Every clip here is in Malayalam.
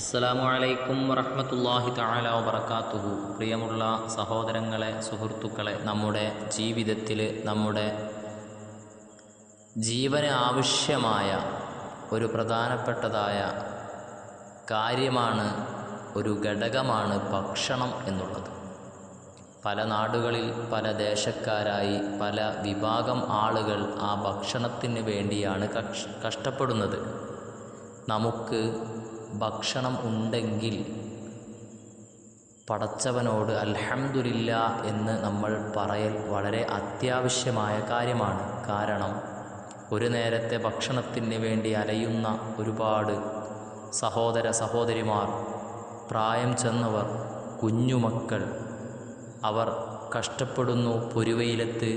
അസ്സലാമു അലൈക്കും വറഹ്മത്തുള്ളാഹി തആല വബറകാതുഹു. പ്രിയമുള്ള സഹോദരങ്ങളെ, സുഹൃത്തുക്കളെ, നമ്മുടെ ജീവിതത്തിൽ നമ്മുടെ ജീവന് ആവശ്യമായ ഒരു പ്രധാനപ്പെട്ടതായ കാര്യമാണ്, ഒരു ഘടകമാണ് ഭക്ഷണം എന്നുള്ളത്. പല നാടുകളിൽ പല ദേശക്കാരായി പല വിഭാഗം ആളുകൾ ആ ഭക്ഷണത്തിന് വേണ്ടിയാണ് കഷ്ടപ്പെടുന്നത്. നമുക്ക് ഭക്ഷണം ഉണ്ടെങ്കിൽ പടച്ചവനോട് അൽഹംദുലില്ലാ എന്ന് നമ്മൾ പറയൽ വളരെ അത്യാവശ്യമായ കാര്യമാണ്. കാരണം ഒരു നേരത്തെ ഭക്ഷണത്തിന് വേണ്ടി അലയുന്ന ഒരുപാട് സഹോദര സഹോദരിമാർ, പ്രായം ചെന്നവർ, കുഞ്ഞുമക്കൾ, അവർ കഷ്ടപ്പെടുന്നു. പൊരുവെയിലത്ത്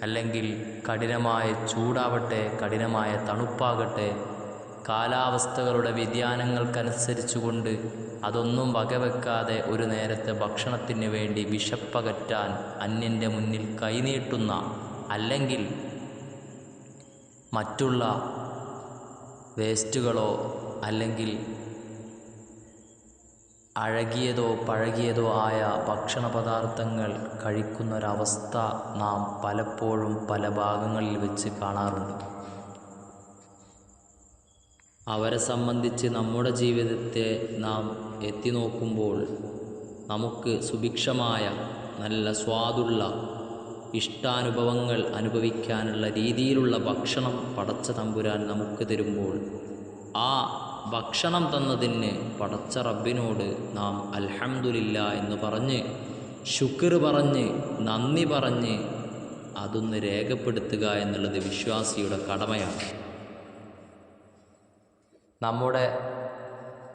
അല്ലെങ്കിൽ കഠിനമായ ചൂടാവട്ടെ, കഠിനമായ തണുപ്പാകട്ടെ, കാലാവസ്ഥകളുടെ വ്യതിയാനങ്ങൾക്കനുസരിച്ചുകൊണ്ട് അതൊന്നും വകവെക്കാതെ ഒരു നേരത്തെ ഭക്ഷണത്തിന് വേണ്ടി വിശപ്പകറ്റാൻ അന്യൻ്റെ മുന്നിൽ കൈനീട്ടുന്ന, അല്ലെങ്കിൽ മറ്റുള്ള വേസ്റ്റുകളോ അല്ലെങ്കിൽ അഴകിയതോ പഴകിയതോ ആയ ഭക്ഷണ പദാർത്ഥങ്ങൾ കഴിക്കുന്നൊരവസ്ഥ നാം പലപ്പോഴും പല ഭാഗങ്ങളിൽ വെച്ച് കാണാറുണ്ട്. അവരെ സംബന്ധിച്ച് നമ്മുടെ ജീവിതത്തെ നാം എത്തി നോക്കുമ്പോൾ നമുക്ക് സുഭിക്ഷമായ നല്ല സ്വാദുള്ള ഇഷ്ടാനുഭവങ്ങൾ അനുഭവിക്കാനുള്ള രീതിയിലുള്ള ഭക്ഷണം പടച്ച തമ്പുരാൻ നമുക്ക് തരുമ്പോൾ ആ ഭക്ഷണം തന്നതിന് പടച്ച റബ്ബിനോട് നാം അൽഹംദുലില്ലാ എന്ന് പറഞ്ഞ്, ശുക്ർ പറഞ്ഞ്, നന്ദി പറഞ്ഞ് അതൊന്ന് രേഖപ്പെടുത്തുക എന്നുള്ളത് വിശ്വാസിയുടെ കടമയാണ്. നമ്മുടെ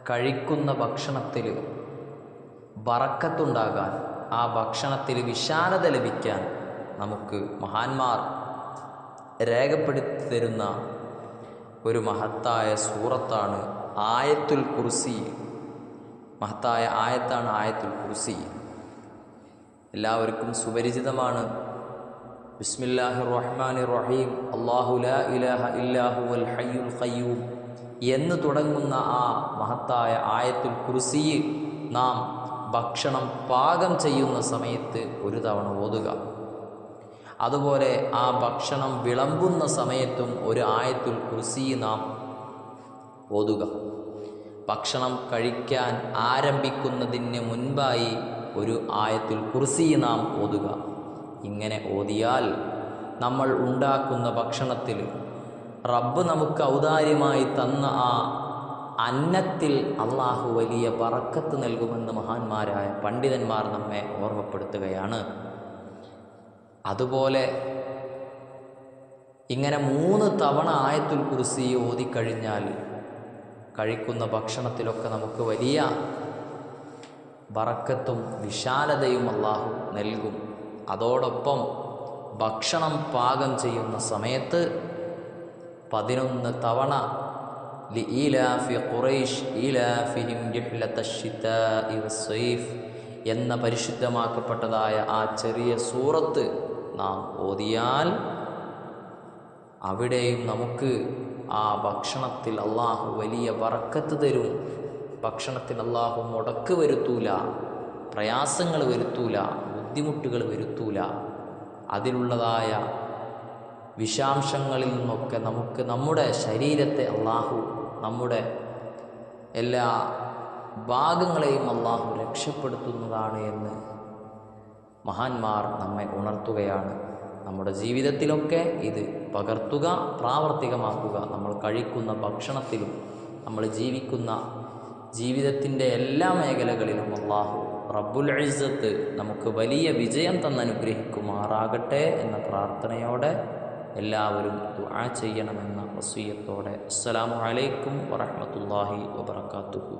കഴിക്കുന്ന ഭക്ഷണത്തിൽ ബറക്കത്തുണ്ടാകാൻ, ആ ഭക്ഷണത്തിൽ വിശാലത ലഭിക്കാൻ നമുക്ക് മഹാന്മാർ രേഖപ്പെടുത്തി തരുന്ന ഒരു മഹത്തായ സൂറത്താണ് ആയത്തുൽ കുർസി. മഹത്തായ ആയത്താണ് ആയത്തുൽ കുർസി. എല്ലാവർക്കും സുപരിചിതമാണ്. ബിസ്മില്ലാഹിർ റഹ്മാനിർ റഹീം, അല്ലാഹു ലാ ഇലാഹ ഇല്ലാ ഹുവൽ ഹയ്യുൽ ഖയ്യൂം എന്ന് തുടങ്ങുന്ന ആ മഹത്തായ ആയത്തുൽ കുർസി നാം ഭക്ഷണം പാകം ചെയ്യുന്ന സമയത്ത് ഒരു തവണ ഓതുക. അതുപോലെ ആ ഭക്ഷണം വിളമ്പുന്ന സമയത്തും ഒരു ആയത്തുൽ കുർസി നാം ഓതുക. ഭക്ഷണം കഴിക്കാൻ ആരംഭിക്കുന്നതിന് മുൻപായി ഒരു ആയത്തുൽ കുർസി നാം ഓതുക. ഇങ്ങനെ ഓതിയാൽ നമ്മൾ ഉണ്ടാക്കുന്ന ഭക്ഷണത്തിൽ റബ്ബ് നമുക്ക് ഔദാര്യമായി തന്ന ആ അന്നത്തിൽ അള്ളാഹു വലിയ ബറക്കത്ത് നൽകുമെന്ന് മഹാന്മാരായ പണ്ഡിതന്മാർ നമ്മെ ഓർമ്മപ്പെടുത്തുകയാണ്. അതുപോലെ ഇങ്ങനെ 3 തവണ ആയത്തുൽ കുർസി ഓതിക്കഴിഞ്ഞാൽ കഴിക്കുന്ന ഭക്ഷണത്തിലൊക്കെ നമുക്ക് വലിയ ബറക്കത്തും വിശാലതയും അള്ളാഹു നൽകും. അതോടൊപ്പം ഭക്ഷണം പാകം ചെയ്യുന്ന സമയത്ത് 11 തവണ ലിഇലാഫി ഖുറൈശ് ഇലാഫിഹിം റിഹ്ലതശ്ശിതാഇ വസ്സൈഫ് എന്ന പരിശുദ്ധമാക്കപ്പെട്ടതായ ആ ചെറിയ സൂറത്ത് നാം ഓതിയാൽ അവിടെയും നമുക്ക് ആ ഭക്ഷണത്തിൽ അള്ളാഹു വലിയ ബറക്കത്ത് തരും. ഭക്ഷണത്തിൽ അള്ളാഹു മുടക്ക് വരുത്തൂല, പ്രയാസങ്ങൾ വരുത്തൂല, ബുദ്ധിമുട്ടുകൾ വരുത്തൂല. അതിലുള്ളതായ വിഷാംശങ്ങളിൽ നിന്നൊക്കെ നമുക്ക് നമ്മുടെ ശരീരത്തെ അള്ളാഹു, നമ്മുടെ എല്ലാ ഭാഗങ്ങളെയും അള്ളാഹു രക്ഷപ്പെടുത്തുന്നതാണ് എന്ന് മഹാന്മാർ നമ്മെ ഉണർത്തുകയാണ്. നമ്മുടെ ജീവിതത്തിലൊക്കെ ഇത് പകർത്തുക, പ്രാവർത്തികമാക്കുക. നമ്മൾ കഴിക്കുന്ന ഭക്ഷണത്തിലും നമ്മൾ ജീവിക്കുന്ന ജീവിതത്തിൻ്റെ എല്ലാ മേഖലകളിലും അള്ളാഹു റബ്ബുൽ ഇസ്സത്ത് നമുക്ക് വലിയ വിജയം തന്നനുഗ്രഹിക്കുമാറാകട്ടെ എന്ന പ്രാർത്ഥനയോടെ എല്ലാവരും ദുആ ചെയ്യണമെന്ന വസിയത്തോടെ അസ്സലാമു അലൈക്കും വറഹ്മത്തുള്ളാഹി വബറകാതുഹു.